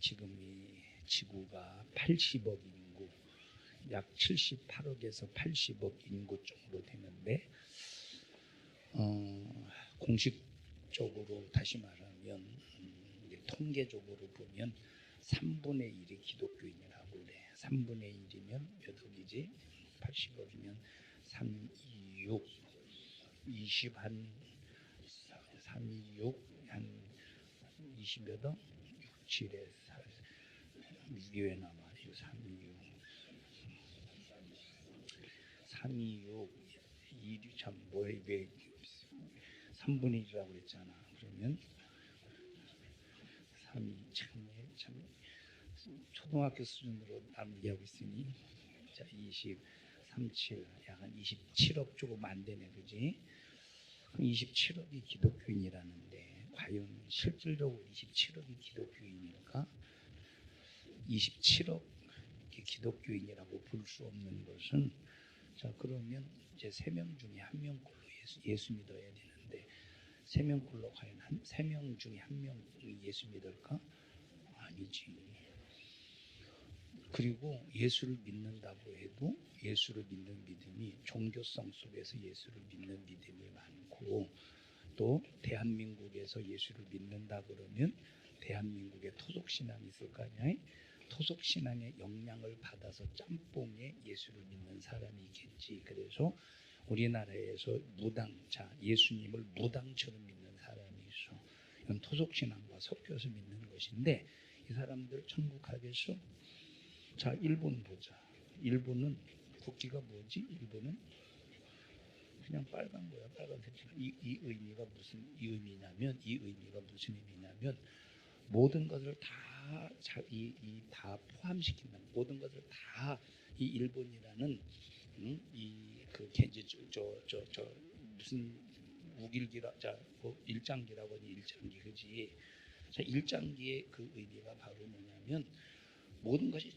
지금 이 지구가 80억 인구, 약 78억에서 80억 인구 정도 되는데 공식적으로 다시 말하면 통계적으로 보면 3분의 1이 기독교인이라고 그래. 3분의 1이면 몇 억이지? 80억이면 3, 2, 6, 20 한 3, 2, 6, 한 20몇 억? 6, 7에 6에 남아. 3, 2, 6 3, 2, 6 2이 참 뭐야 이게 3분의 1이라고 그랬잖아. 그러면 3, 2 참 초등학교 수준으로 얘기하고 있으니 자 20, 37, 약 한 27억 조금 안 되네, 그지? 27억이 기독교인이라는데 과연 실질적으로 27억이 기독교인일까? 27억 기독교인이라고 볼 수 없는 것은 자 그러면 이제 3명 중에 1명꼴로 예수 믿어야 되는데 3명꼴로 과연 3명 중에 1명이 예수 믿을까? 아니지. 그리고 예수를 믿는다고 해도 예수를 믿는 믿음이 종교성 속에서 예수를 믿는 믿음이 많고 또 대한민국에서 예수를 믿는다 그러면 대한민국에 토속신앙이 있을 거 아니야? 토속신앙의 영향을 받아서 짬뽕에 예수를 믿는 사람이 있겠지. 그래서 우리나라에서 무당자 예수님을 무당처럼 믿는 사람이 있어. 이건 토속신앙과 섞여서 믿는 것인데 이 사람들 천국 가겠어? 자, 일본 보자. 일본은 국기가 뭐지? 일본은 그냥 빨간 거야. 빨간색. 이 의미가 무슨 의미냐면 모든 것을 다 다 포함시킨다. 모든 것을 다 이 일본이라는 이그 저 무슨 우길기라 뭐 일장기라고 하니 일장기 그지? 자, 일장기의 그 의미가 바로 뭐냐면 모든 것이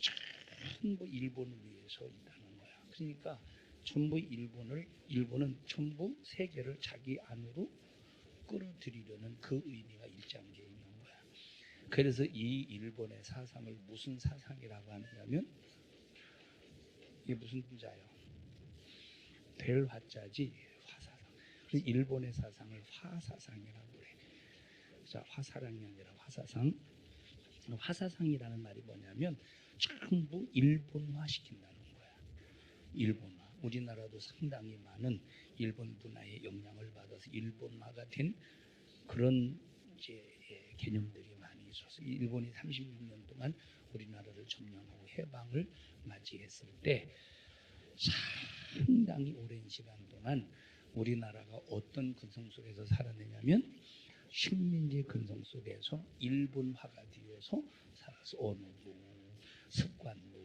전부 일본을 위해서 있다는 거야. 그러니까 전부 일본은 전부 세계를 자기 안으로 끌어들이려는 그 의미가 일장기에 있는 거야. 그래서 이 일본의 사상을 무슨 사상이라고 하느냐면 이게 무슨 자요? 될 화자지 화사상. 그래서 일본의 사상을 화사상이라고 그래. 자, 화사랑이 아니라 화사상. 화사상이라는 말이 뭐냐면 전부 일본화 시킨다는 거야. 일본화. 우리나라도 상당히 많은 일본 문화의 영향을 받아서 일본화가 된 그런 이제 개념들이 많이 있어서 일본이 36년 동안 우리나라를 점령하고 해방을 맞이했을 때 상당히 오랜 시간 동안 우리나라가 어떤 근성 속에서 살아내냐면 식민지 근성 속에서 일본화가 되어서 살아서 언어도 습관도.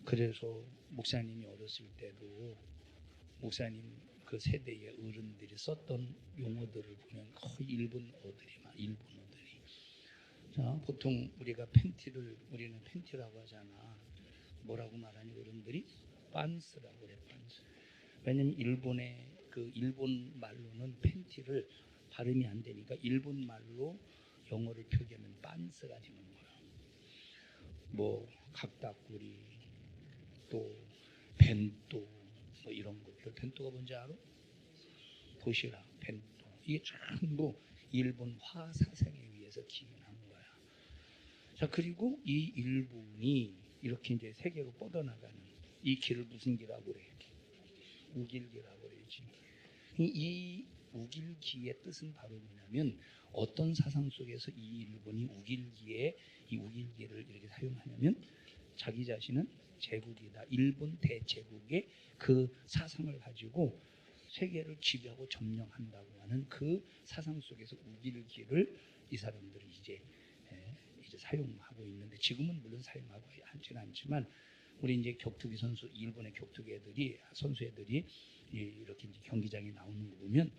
그래서 목사님이 어렸을 때도 목사님 그 세대의 어른들이 썼던 용어들을 보면 거의 일본어들이. 자, 보통 우리는 팬티라고 하잖아. 뭐라고 말하니 어른들이? 빤스라고 그래. 빤스. 왜냐면 일본 말로는 팬티를 발음이 안 되니까 일본 말로 영어를 표기하면 빤스가 되는 거야. 뭐 각다꾸리 또 벤또 뭐 이런 것들. 벤또가 뭔지 알아? 도시락, 벤또. 이게 전부 일본화 사상에 의해서 기인한 거야. 자, 그리고 이 일본이 이렇게 이제 세계로 뻗어나가는 이 길을 무슨 길이라고 그래? 우길기라고 그러지. 이 우길기의 뜻은 바로 뭐냐면 어떤 사상 속에서 이 일본이 우길기를 이렇게 사용하냐면 자기 자신은 제국이다. 일본 대제국의 그 사상을 가지고 세계를 지배하고 점령한다고 하는 그 사상 속에서 우길기를 이 사람들이 이제 사용하고 있는데 지금은 물론 사용하고 하지는 않지만 우리 이제 격투기 선수 일본의 격투기 선수애들이 이렇게 이제 경기장에 나오는 거 보면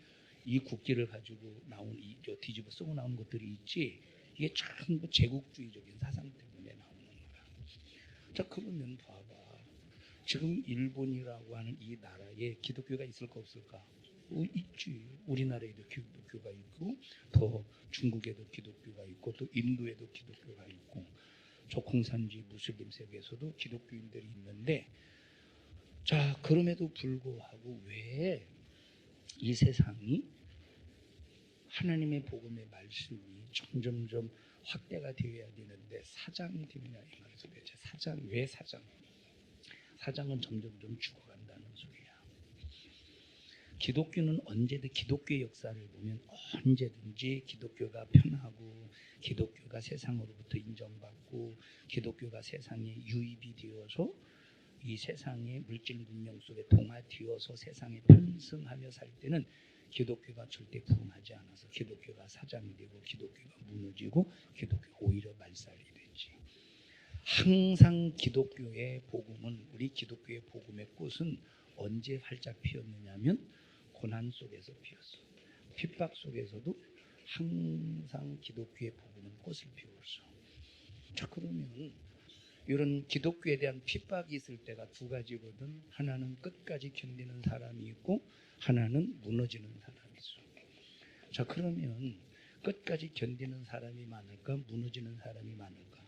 이 국기를 가지고 뒤집어 쓰고 나오는 것들이 있지. 이게 전부 제국주의적인 사상 때문에 나오는 거야. 자, 그러면 봐봐. 지금 일본이라고 하는 이 나라에 기독교가 있을까 없을까? 있지. 우리나라에도 기독교가 있고 더 중국에도 기독교가 있고 또 인도에도 기독교가 있고 조콩산지 무슬림 세계에서도 기독교인들이 있는데, 자 그럼에도 불구하고 왜 이 세상이 하나님의 복음의 말씀이 점점점 확대가 되어야 되는데 사장이 되느냐 이 말이죠. 대체 왜 사장은 점점점 죽어간다는 소리야. 기독교는 언제든 기독교의 역사를 보면 언제든지 기독교가 편하고 기독교가 세상으로부터 인정받고 기독교가 세상에 유입이 되어서 이 세상의 물질 문명 속에 동화되어서 세상에 편승하며 살 때는 기독교가 절대 부흥하지 않아서 기독교가 사장이 되고 기독교가 무너지고 기독교가 오히려 말살이 되지. 항상 기독교의 복음은, 우리 기독교의 복음의 꽃은 언제 활짝 피었느냐면 고난 속에서 피었어. 핍박 속에서도 항상 기독교의 복음은 꽃을 피웠어. 자 그러면 이런 기독교에 대한 핍박이 있을 때가 두 가지거든. 하나는 끝까지 견디는 사람이 있고 하나는 무너지는 사람이 있어. 자 그러면 끝까지 견디는 사람이 많을까 무너지는 사람이 많을까?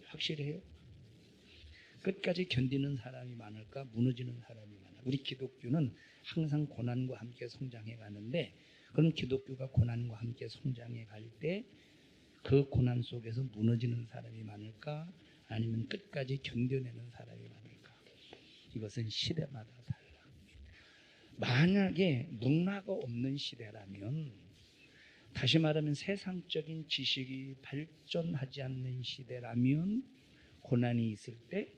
확실해요? 끝까지 견디는 사람이 많을까 무너지는 사람이 많을까? 우리 기독교는 항상 고난과 함께 성장해 가는데, 그럼 기독교가 고난과 함께 성장해 갈 때 그 고난 속에서 무너지는 사람이 많을까 아니면 끝까지 견뎌내는 사람이 많을까? 이것은 시대마다 달라. 만약에 문화가 없는 시대라면, 다시 말하면 세상적인 지식이 발전하지 않는 시대라면 고난이 있을 때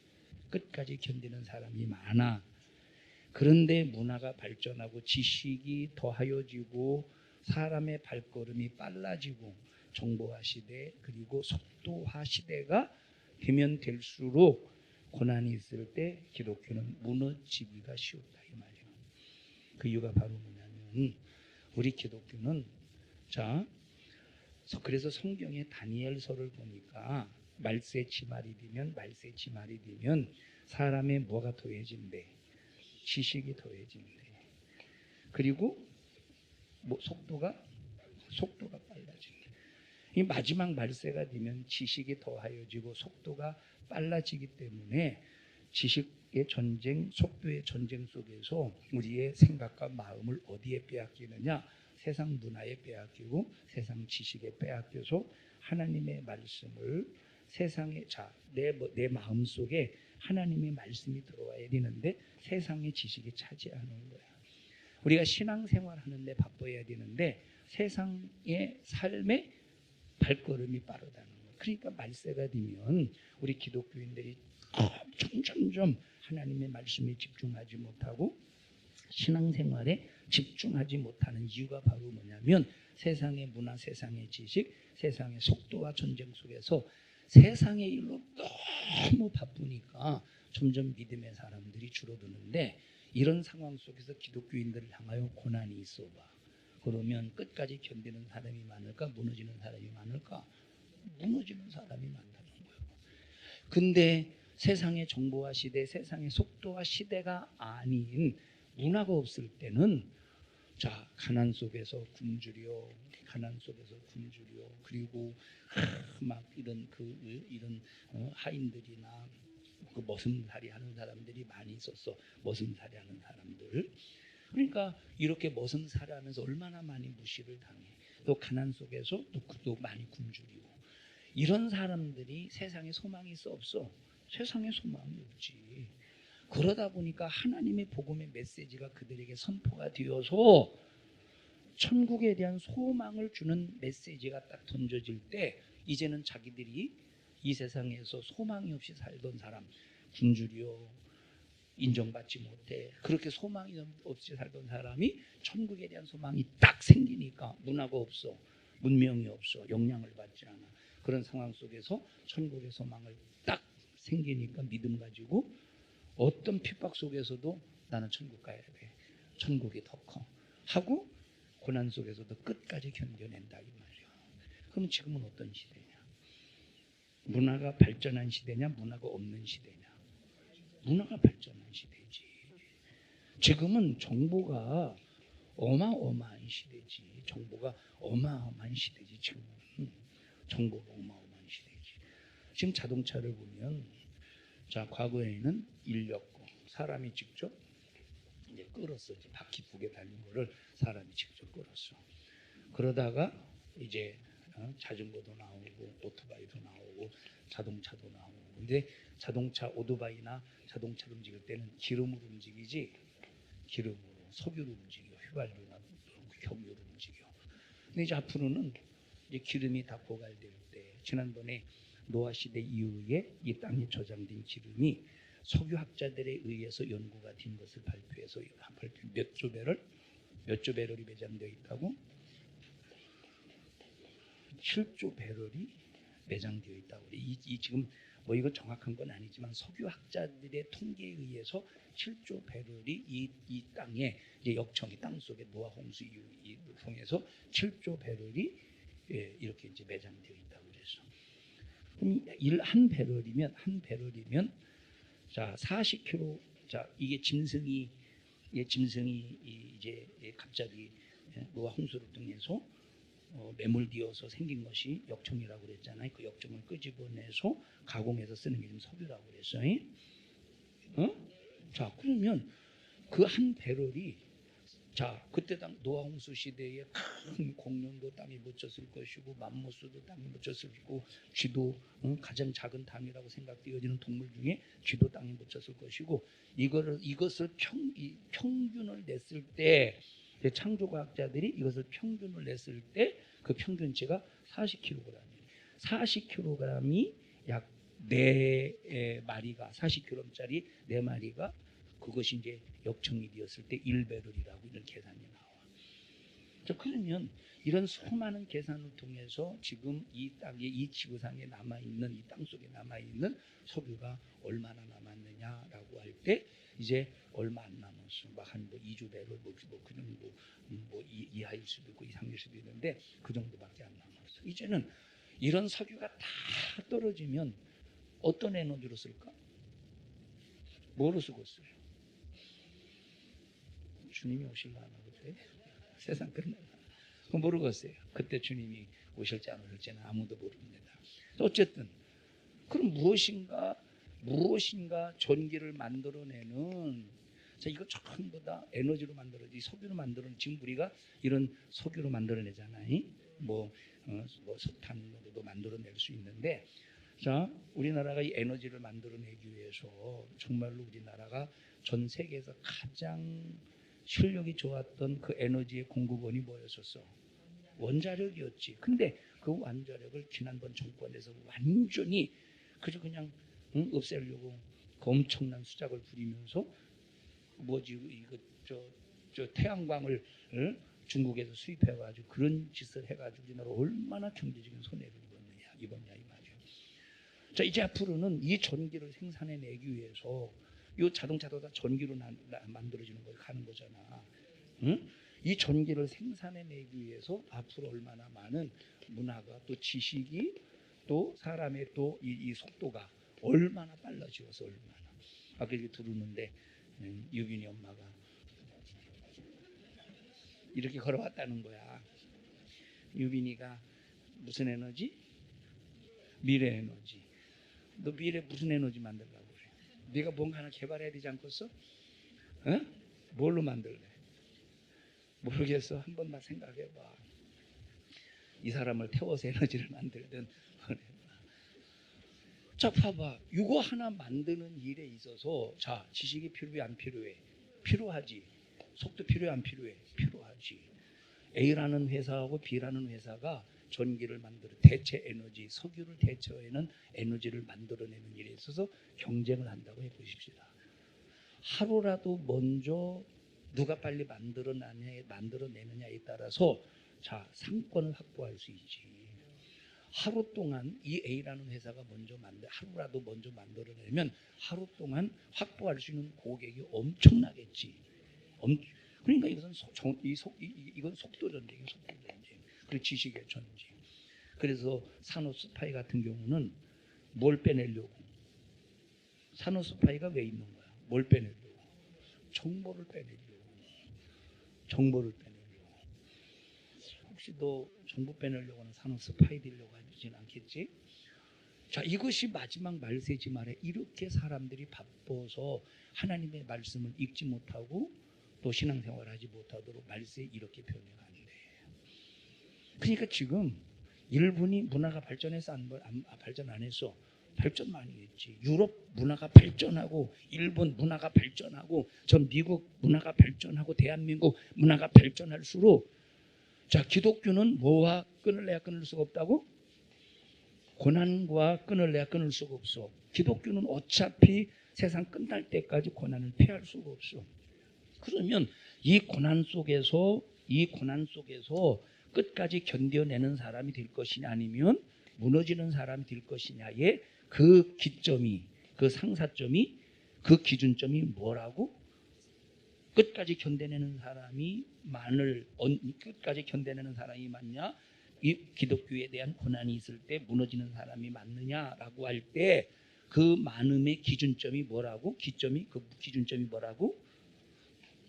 끝까지 견디는 사람이 많아. 그런데 문화가 발전하고 지식이 더하여지고 사람의 발걸음이 빨라지고 정보화 시대 그리고 속도화 시대가 되면 될수록 고난이 있을 때 기독교는 무너지기가 쉬웠다 이 말이에요. 그 이유가 바로 뭐냐면 우리 기독교는 그래서 성경의 다니엘서를 보니까 말세치말이 되면 사람의 뭐가 더해진대? 지식이 더해진대. 그리고 속도가 빨라진대. 이 마지막 말세가 되면 지식이 더하여지고 속도가 빨라지기 때문에 지식의 전쟁, 속도의 전쟁 속에서 우리의 생각과 마음을 어디에 빼앗기느냐? 세상 문화에 빼앗기고 세상 지식에 빼앗겨서 하나님의 말씀을 세상에 내 마음 속에 하나님의 말씀이 들어와야 되는데 세상의 지식이 차지하는 거야. 우리가 신앙생활 하는데 바빠야 되는데 세상의 삶에 발걸음이 빠르다는 거야. 그러니까 말세가 되면 우리 기독교인들이 점점 하나님의 말씀에 집중하지 못하고 신앙생활에 집중하지 못하는 이유가 바로 뭐냐면 세상의 문화, 세상의 지식, 세상의 속도와 전쟁 속에서 세상의 일로 너무 바쁘니까 점점 믿음의 사람들이 줄어드는데, 이런 상황 속에서 기독교인들을 향하여 고난이 있어 봐. 그러면 끝까지 견디는 사람이 많을까 무너지는 사람이 많을까? 무너지는 사람이 많다는 거예요. 근데 세상의 정보화 시대, 세상의 속도화 시대가 아닌 문화가 없을 때는 가난 속에서 굶주려, 그리고 막 이런 하인들이나 그 머슴살이 하는 사람들이 많이 있었어. 머슴살이 하는 사람들. 그러니까 이렇게 머슴살이 하면서 얼마나 많이 무시를 당해. 또 가난 속에서 또 많이 굶주리고. 이런 사람들이 세상에 소망이 있어 없어? 세상에 소망이 없지. 그러다 보니까 하나님의 복음의 메시지가 그들에게 선포가 되어서 천국에 대한 소망을 주는 메시지가 딱 던져질 때 이제는 자기들이 이 세상에서 소망이 없이 살던 사람, 굶주려 인정받지 못해 그렇게 소망이 없이 살던 사람이 천국에 대한 소망이 딱 생기니까, 문화가 없어, 문명이 없어, 영향을 받지 않아. 그런 상황 속에서 천국의 소망을 딱 생기니까 믿음 가지고 어떤 핍박 속에서도 나는 천국 가야 돼, 천국이 더 커 하고 고난 속에서도 끝까지 견뎌낸다 이 말이야. 그럼 지금은 어떤 시대냐? 문화가 발전한 시대냐 문화가 없는 시대냐? 문화가 발전한 시대지. 지금은 정보가 어마어마한 시대지. 정보가 어마어마한 시대지. 지금은 정보가 어마어마한 지금 자동차를 보면 자 과거에는 인력거 사람이 직접 이제 끌었어. 이제 바퀴 2개 달린 거를 사람이 직접 끌었어. 그러다가 이제 자전거도 나오고 오토바이도 나오고 자동차도 나오고. 근데 자동차 오토바이나 자동차를 움직일 때는 기름으로 움직이지 기름으로 석유로 움직여. 휘발유나 경유로 움직여. 근데 이제 앞으로는 이제 기름이 다 고갈될 때 지난번에 노아 시대 이후에 이 땅에 저장된 기름이 석유학자들에 의해서 연구가 된 것을 발표해서 몇 조 배럴이 매장되어 있다고? 7조 배럴이 매장되어 있다고. 이 지금 뭐 이거 정확한 건 아니지만 석유학자들의 통계에 의해서 7조 배럴이 이 땅에 이제 역청이 땅 속에 노아 홍수 이후 통해서 7조 배럴이 이렇게 이제 매장되어 있다고 그래서 한 배럴이면 자 40kg 자 이게 짐승이 이제 갑자기 노아 홍수를 통해서 매몰되어서 생긴 것이 역청이라고 그랬잖아요. 그 역청을 끄집어내서 가공해서 쓰는 게 지금 석유라고 그랬어요. 자 그러면 그 한 배럴이 자 그때 당 노아 홍수 시대에 큰 공룡도 땅에 묻혔을 것이고 맘모스도 땅에 묻혔을 것이고 쥐도 가장 작은 담이라고 생각되어지는 동물 중에 쥐도 땅에 묻혔을 것이고 이것을 평균을 냈을 때 창조과학자들이 이것을 평균을 냈을 때 그 평균치가 40kg이에요. 40kg이 약 4마리가 40kg짜리 4마리가 그것이 이제 역청이 되었을 때 1배럴이라고 이런 계산이 나와. 자, 그러면 이런 수많은 계산을 통해서 지금 이 땅에 이 지구상에 남아있는 이 땅 속에 남아있는 석유가 얼마나 남았느냐라고 할 때 이제 얼마 안 남았어. 막 한 2조 배럴 그냥 이하일 수도 있고 이상일 수도 있는데 그 정도밖에 안 남았어. 이제는 이런 석유가 다 떨어지면 어떤 에너지로 쓸까? 뭐로 쓰고 있어요? 주님이 오실라나 그때 세상 끝날라 모르겠어요. 그때 주님이 오실지 안 오실지는 아무도 모릅니다. 어쨌든 그럼 무엇인가 전기를 만들어내는 자 이거 전부 다 에너지로 만들어지 석유로 만들어낸 지금 우리가 이런 석유로 만들어내잖아요. 뭐 석탄으로도 만들어낼 수 있는데 자 우리나라가 이 에너지를 만들어내기 위해서 정말로 우리나라가 전 세계에서 가장 실력이 좋았던 그 에너지의 공급원이 뭐였었어? 원자력이었지. 근데 그 원자력을 지난번 정권에서 완전히 그냥 없애려고 그 엄청난 수작을 부리면서 뭐지 이거 저 태양광을 중국에서 수입해가지고 그런 짓을 해가지고 우리나라 얼마나 경제적인 손해를 입었냐 이 말이에요. 자 이제 앞으로는 이 전기를 생산해내기 위해서 이 자동차도 다 전기로 만들어지는 거 가는 거잖아. 응? 이 전기를 생산해내기 위해서 앞으로 얼마나 많은 문화가 또 지식이 또 사람의 또 이 속도가 얼마나 빨라지어서 얼마나 아까 이렇게 들었는데 유빈이 엄마가 이렇게 걸어왔다는 거야. 유빈이가 무슨 에너지? 미래 에너지. 너 미래 무슨 에너지 만들려고 그래? 네가 뭔가 하나 개발해야 되지 않겠어? 뭘로 만들래? 모르겠어. 한 번만 생각해봐. 이 사람을 태워서 에너지를 만들든 자 봐봐. 이거 하나 만드는 일에 있어서 자 지식이 필요해 안 필요해? 필요하지. 속도 필요해 안 필요해? 필요하지. A라는 회사하고 B라는 회사가 전기를 만들어 대체 에너지 석유를 대체하는 에너지를 만들어내는 일에 있어서 경쟁을 한다고 해보십시다. 하루라도 먼저 누가 빨리 만들어내느냐에 따라서 자 상권을 확보할 수 있지. 하루 동안 이 A라는 회사가 하루라도 먼저 만들어내면 하루 동안 확보할 수 있는 고객이 엄청나겠지. 그러니까 이건 이건 속도 전쟁이에요. 속도 전쟁. 그리고 지식의 전쟁. 그래서 산업 스파이 같은 경우는 뭘 빼내려고? 산업 스파이가 왜 있는 거야? 뭘 빼내려고? 정보를 빼내려고. 혹시 너 정보 빼내려고는 산업 스파이 되려고 하진 않겠지? 자, 이것이 마지막 말세지 말에 이렇게 사람들이 바빠서 하나님의 말씀을 읽지 못하고 또 신앙생활을 하지 못하도록 말세에 이렇게 변해간대. 그러니까 지금 일본이 문화가 발전해서 발전 안 했어. 발전 많이 했지. 유럽 문화가 발전하고 일본 문화가 발전하고 전 미국 문화가 발전하고 대한민국 문화가 발전할수록 자, 기독교는 뭐와 끊을래야 끊을 수가 없다고? 고난과 끊을래야 끊을 수가 없어. 기독교는 어차피 세상 끝날 때까지 고난을 피할 수가 없어. 그러면 이 고난 속에서 끝까지 견뎌내는 사람이 될 것이냐 아니면 무너지는 사람이 될 것이냐의 그 기점이, 그 상사점이, 그 기준점이 뭐라고? 끝까지 견뎌내는 사람이 끝까지 견뎌내는 사람이 맞냐? 이 기독교에 대한 고난이 있을 때 무너지는 사람이 맞느냐라고 할 때 그 많음의 기준점이 뭐라고? 그 기준점이 뭐라고?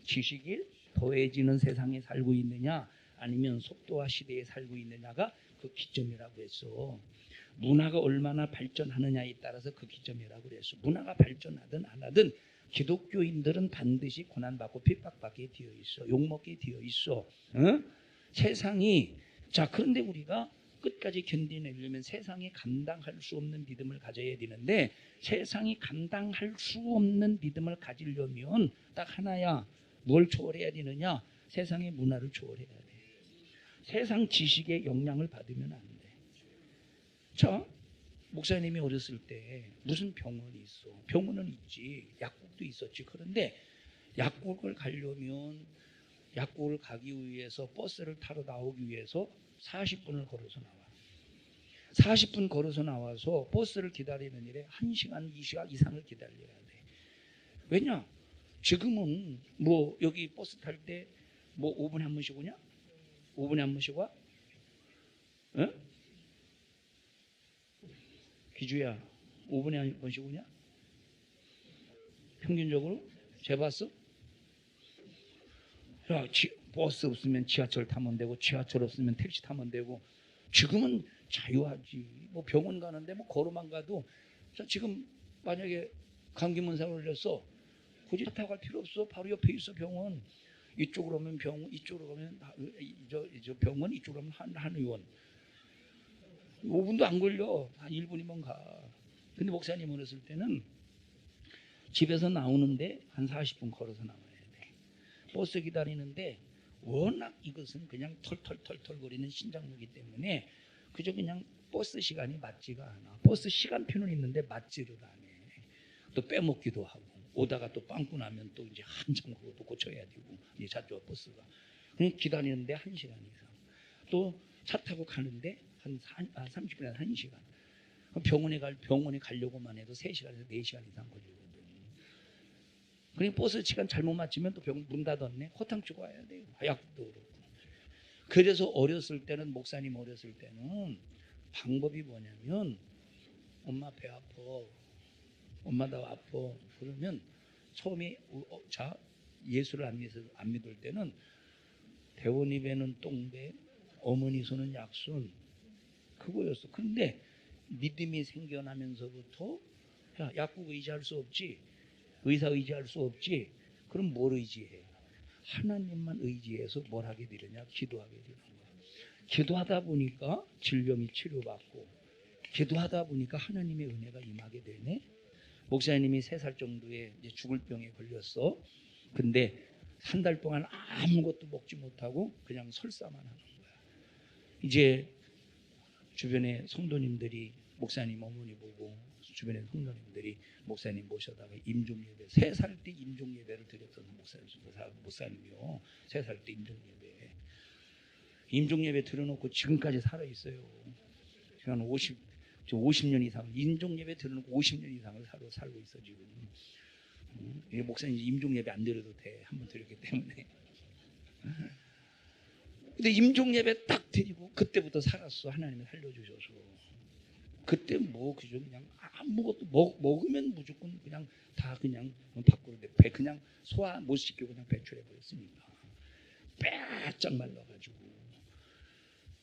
지식이 더해지는 세상에 살고 있느냐 아니면 속도와 시대에 살고 있느냐가 그 기점이라고 했어. 문화가 얼마나 발전하느냐에 따라서 그 기점이라고 그랬어. 문화가 발전하든 안 하든 기독교인들은 반드시 고난받고 핍박받게 되어 있어. 욕먹게 되어 있어. 세상이 자, 그런데 우리가 끝까지 견디내려면 세상이 감당할 수 없는 믿음을 가져야 되는데 세상이 감당할 수 없는 믿음을 가지려면 딱 하나야. 뭘 초월해야 되느냐? 세상의 문화를 초월해야 돼. 세상 지식의 영향을 받으면 안 돼. 자, 목사님이 어렸을 때 무슨 병원이 있어? 병원은 있지. 약국도 있었지. 그런데 약국을 가려면 약국을 가기 위해서 버스를 타러 나오기 위해서 40분을 걸어서 나와. 40분 걸어서 나와서 버스를 기다리는 일에 1시간, 2시간 이상을 기다려야 돼. 왜냐? 지금은 뭐 여기 버스 탈 때 뭐 5분에 한 번씩 오냐? 5분에 한 번씩 와? 어? 기주야, 5분에 한 번씩 오냐? 평균적으로? 재봤어? 야, 버스 없으면 지하철 타면 되고 지하철 없으면 택시 타면 되고 지금은 자유하지. 뭐 병원 가는데 뭐 걸어만 가도 자, 지금 만약에 감기 문상을 올렸어. 굳이 타고 갈 필요 없어. 바로 옆에 있어 병원. 이쪽으로 오면 병원, 이쪽으로 가면 저 병원, 이쪽으로 가면 한의원. 5분도 안 걸려. 한 1분이면 가. 근데 목사님 어렸을 때는 집에서 나오는데 한 40분 걸어서 나와야 돼. 버스 기다리는데 워낙 이것은 그냥 털털털털 거리는 신장로기 때문에 그저 그냥 버스 시간이 맞지가 않아. 버스 시간표는 있는데 맞지를 않아. 또 빼먹기도 하고 오다가 또 빵꾸 나면 또 이제 한참 그것도 고쳐야 되고 이제 자주 버스가 그냥 기다리는데 1시간 이상. 또 차 타고 가는데 한 30분에서 1시간. 병원에 가려고만 해도 3시간에서 4시간 이상 걸리거든. 그러니까 버스 시간 잘못 맞추면 또 병원 문 닫았네. 허탕 치고 와야 돼요. 약도 그렇고. 그래서 목사님 어렸을 때는 방법이 뭐냐면 엄마 배 아파. 엄마 나 아파. 그러면 처음에 자 예수를 안 믿을 때는 대원이 배는 똥배, 어머니 손은 약손 그거였어. 근데 믿음이 생겨나면서부터 야, 약국 의지할 수 없지. 의사 의지할 수 없지. 그럼 뭘 의지해? 하나님만 의지해서 뭘 하게 되느냐? 기도하게 되는 거야. 기도하다 보니까 질병이 치료받고 기도하다 보니까 하나님의 은혜가 임하게 되네. 목사님이 3살 정도에 이제 죽을 병에 걸렸어. 근데 한 달 동안 아무것도 먹지 못하고 그냥 설사만 하는 거야. 이제 주변에 성도님들이 목사님 어머니 보고 주변에 성도님들이 목사님 모셔다가 임종예배 3살 때 임종예배를 드렸던 목사님이요. 3살 때 임종예배 들어놓고 지금까지 살아있어요. 한 50년 이상 임종예배 들어놓고 50년 이상을 살고 있어 지금. 목사님 임종예배 안 드려도 돼. 한번 드렸기 때문에. 근데 임종예배 딱 드리고 그때부터 살았어. 하나님이 살려주셔서. 그때 뭐 그저 그냥 아무것도 먹으면 무조건 그냥 다 그냥 밖으로 그냥 소화 못 시키고 그냥 배출해 버렸으니까. 빼짝 말라가지고.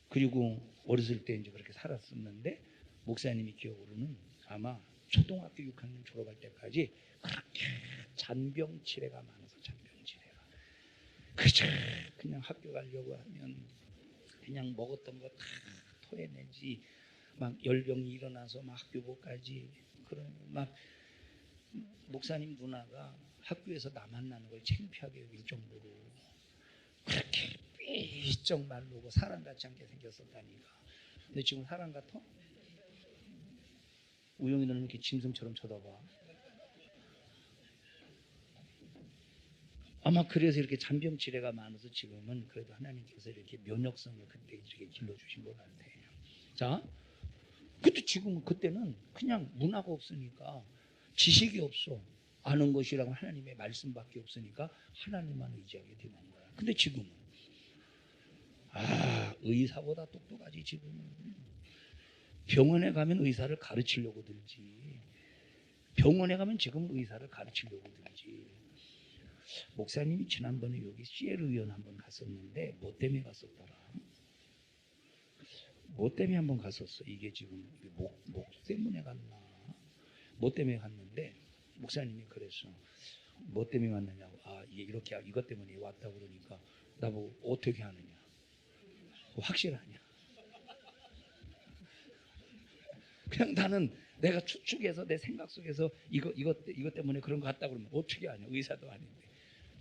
그리고 어렸을 때 이제 그렇게 살았었는데 목사님이 기억으로는 아마 초등학교 6학년 졸업할 때까지 그렇게 잔병치레가 많아서 잔병치레가 그냥 학교 가려고 하면 그냥 먹었던 거 다 토해내지 막 열병이 일어나서 막 학교 못 가지. 그런 막 목사님 누나가 학교에서 나 만나는 걸 창피하게 여길 정도로 그렇게 삐쩍 말르고 사람 같지 않게 생겼었다니까. 근데 지금 사람 같아? 우영이 너는 이렇게 짐승처럼 쳐다봐. 아마 그래서 이렇게 잔병치레가 많아서 지금은 그래도 하나님께서 이렇게 면역성을 그때 이렇게 길러주신 것 같아요. 자, 그때 지금은 그때는 그냥 문화가 없으니까 지식이 없어. 아는 것이라고 하나님의 말씀밖에 없으니까 하나님만 의지하게 되는 거야. 근데 지금은 의사보다 똑똑하지. 지금은 병원에 가면 의사를 가르치려고 들지. 병원에 가면 지금 의사를 가르치려고 들지. 목사님이 지난번에 여기 CL 의원 한번 갔었는데 뭐 때문에 갔었더라? 뭐 때문에 한번 갔었어? 이게 지금 목 때문에 갔나? 뭐 때문에 갔는데 목사님이 그랬어. 뭐 때문에 왔느냐고. 이게 이렇게 이것 때문에 왔다고 그러니까 나보고 어떻게 하느냐? 확실하냐? 그냥 나는 내가 추측해서 내 생각 속에서 이것 때문에 그런 거 같다 그러면 어떻게 하냐? 의사도 아닌데.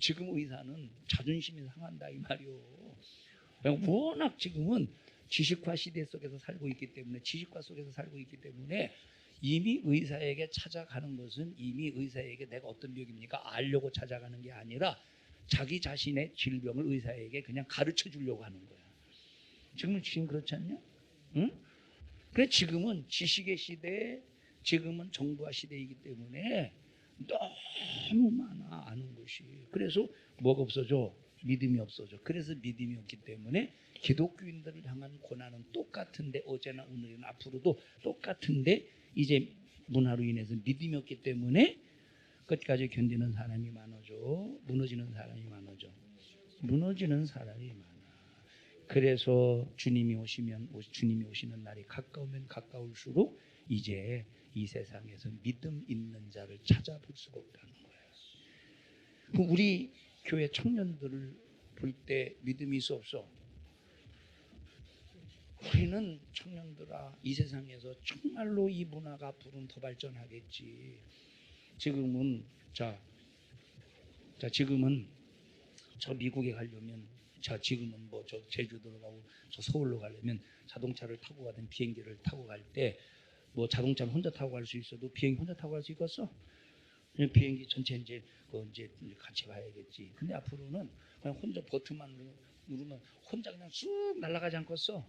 지금 의사는 자존심이 상한다 이 말이요. 워낙 지금은 지식화 시대 속에서 살고 있기 때문에 지식화 속에서 살고 있기 때문에 이미 의사에게 찾아가는 것은 이미 의사에게 내가 어떤 병입니까? 알려고 찾아가는 게 아니라 자기 자신의 질병을 의사에게 그냥 가르쳐 주려고 하는 거야. 지금 그렇지 않냐? 응? 그래 지금은 지식의 시대에 지금은 정보화 시대이기 때문에 너무 많아 아는 것이. 그래서 뭐가 없어져? 믿음이 없어져. 그래서 믿음이 없기 때문에 기독교인들을 향한 고난은 똑같은데 어제나 오늘이나 앞으로도 똑같은데 이제 문화로 인해서 믿음이 없기 때문에 끝까지 견디는 사람이 많아져. 무너지는 사람이 많아져. 무너지는 사람이 많아. 그래서 주님이 오시는 날이 가까우면 가까울수록 이제 이 세상에서 믿음 있는 자를 찾아볼 수가 없다는 거예요. 우리 교회 청년들을 볼 때 믿음이 있어 없어? 우리는 청년들아 이 세상에서 정말로 이 문화가 앞으로는 더 발전하겠지. 지금은 지금은 저 미국에 가려면 지금은 뭐 저 제주도로 가고 저 서울로 가려면 자동차를 타고 가든 비행기를 타고 갈 때 뭐 자동차는 혼자 타고 갈 수 있어도 비행기 혼자 타고 갈 수 있겠어? 비행기 전체 이제 같이 가야겠지. 근데 앞으로는 그냥 혼자 버튼만 누르면 혼자 그냥 쑥 날아가지 않겠어?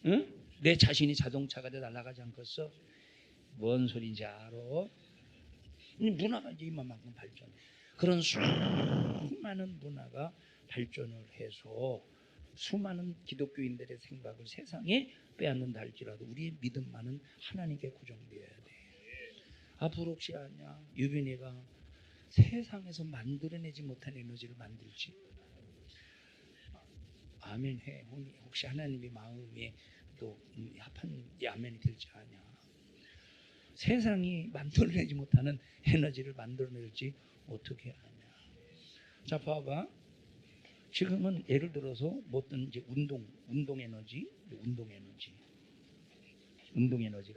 응? 내 자신이 자동차가 돼 날아가지 않겠어? 뭔 소리인지 알아? 문화가 이제 이만큼 발전해. 그런 수많은 문화가 발전을 해서 수많은 기독교인들의 생각을 세상에 빼앗는다 할지라도 우리의 믿음만은 하나님께 고정되어야 돼. 앞으로 혹시 아냐? 유빈이가 세상에서 만들어내지 못한 에너지를 만들지. 아멘 해. 혹시 하나님의 마음에 또 합한 아멘이 들지 아냐? 세상이 만들어내지 못하는 에너지를 만들어낼지 어떻게 아냐? 자 봐봐. 지금은 예를 들어서 뭐든 이제 운동 에너지가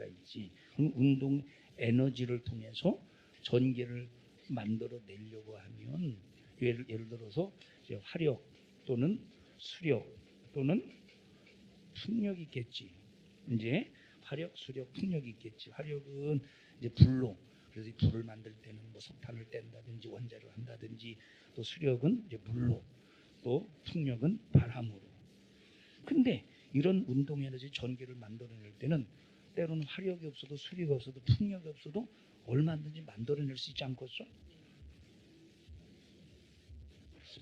있지. 그럼 운동 에너지를 통해서 전기를 만들어 내려고 하면 예를 들어서 이제 화력 또는 수력 또는 풍력이 있겠지. 이제 화력, 수력, 풍력이 있겠지. 화력은 이제 불로. 그래서 이 불을 만들 때는 뭐 석탄을 뗀다든지 원자를 한다든지 또 수력은 이제 물로 또 풍력은 바람으로. 근데 이런 운동 에너지 전기를 만들어낼 때는 때로는 화력이 없어도 수력이 없어도 풍력이 없어도 얼마든지 만들어낼 수 있지 않겠어?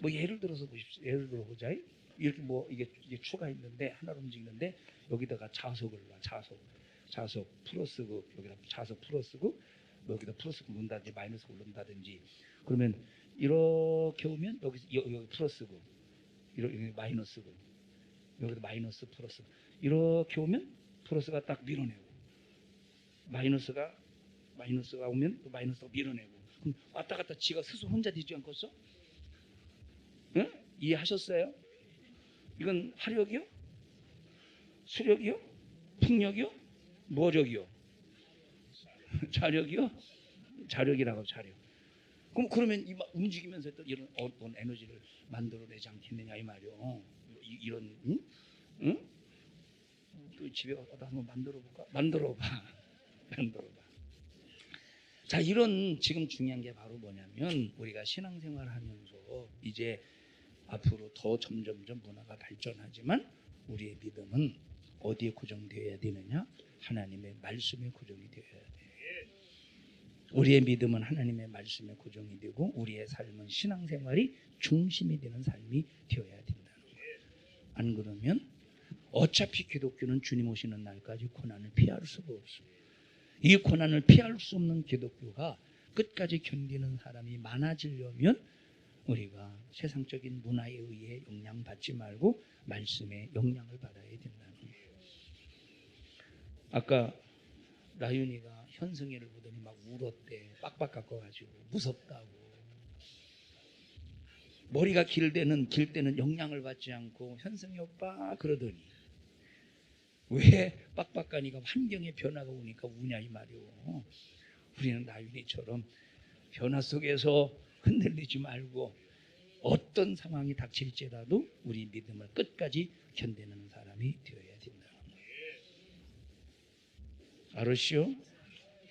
뭐 예를 들어서 보십시오. 예를 들어 보자. 이렇게 뭐 이게 추가 있는데 하나로 움직이는데 여기다가 자석을 놔. 자석 플러스극 여기다 자석 플러스극 뭐 여기다 플러스극 넣는다든지 마이너스 올른다든지 그러면 이렇게 오면 여기 플러스극 여기 마이너스극 여기다 마이너스 플러스 이렇게 오면 플러스가 딱 밀어내고 마이너스가 오면 또 마이너스가 밀어내고, 그럼 왔다 갔다 지가 스스로 혼자 되지 않겠어? 응? 이해하셨어요? 이건 화력이요? 수력이요? 풍력이요? 뭐력이요? 자력이요? 자력이라고, 자력. 그러면 이 움직이면서 또 이런 어떤 에너지를 만들어내지 않겠느냐 이 말이요. 이런, 응? 응? 또 집에 가서 한번 만들어볼까? 만들어봐. 자, 이런 지금 중요한 게 바로 뭐냐면, 우리가 신앙생활하면서 이제 앞으로 더 점점점 문화가 발전하지만 우리의 믿음은 어디에 고정되어야 되느냐? 하나님의 말씀에 고정이 되어야 돼. 우리의 믿음은 하나님의 말씀에 고정이 되고, 우리의 삶은 신앙생활이 중심이 되는 삶이 되어야 된다는 거예요. 안 그러면 어차피 기독교는 주님 오시는 날까지 고난을 피할 수가 없어. 이 고난을 피할 수 없는 기독교가 끝까지 견디는 사람이 많아지려면 우리가 세상적인 문화에 의해 영향받지 말고 말씀의 영향을 받아야 된다는 거예요. 아까 라윤이가 현승이를 보더니 막 울었대. 빡빡 깎아가지고 무섭다고. 머리가 길 때는 영향을 받지 않고 현승이 오빠 그러더니 왜 빡빡 가니까 환경의 변화가 오니까 우냐 이 말이오. 우리는 라윤이처럼 변화 속에서 흔들리지 말고 어떤 상황이 닥칠지라도 우리 믿음을 끝까지 견디는 사람이 되어야 된다는 거예요. 알으시오?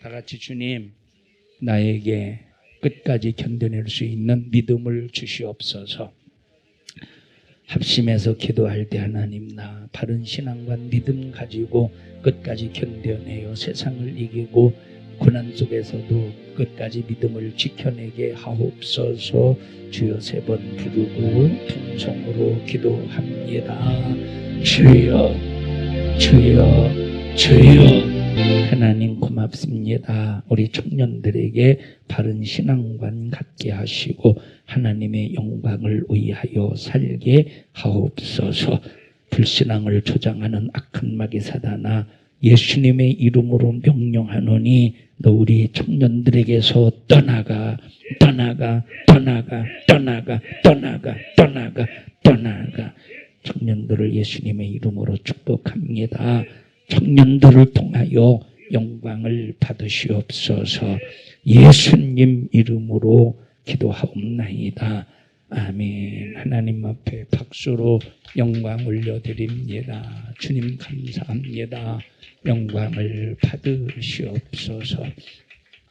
다 같이 주님, 나에게 끝까지 견뎌낼 수 있는 믿음을 주시옵소서. 합심해서 기도할 때 하나님, 나 바른 신앙과 믿음 가지고 끝까지 견뎌내어 세상을 이기고 고난 속에서도 끝까지 믿음을 지켜내게 하옵소서. 주여 3번 부르고 통성으로 기도합니다. 주여, 주여, 주여. 하나님 고맙습니다. 우리 청년들에게 바른 신앙관 갖게 하시고 하나님의 영광을 위하여 살게 하옵소서. 불신앙을 조장하는 악한 마귀 사단아, 예수님의 이름으로 명령하노니 너 우리 청년들에게서 떠나가. 청년들을 예수님의 이름으로 축복합니다. 청년들을 통하여 영광을 받으시옵소서. 예수님 이름으로 기도하옵나이다. 아멘. 하나님 앞에 박수로 영광 올려드립니다. 주님 감사합니다. 영광을 받으시옵소서.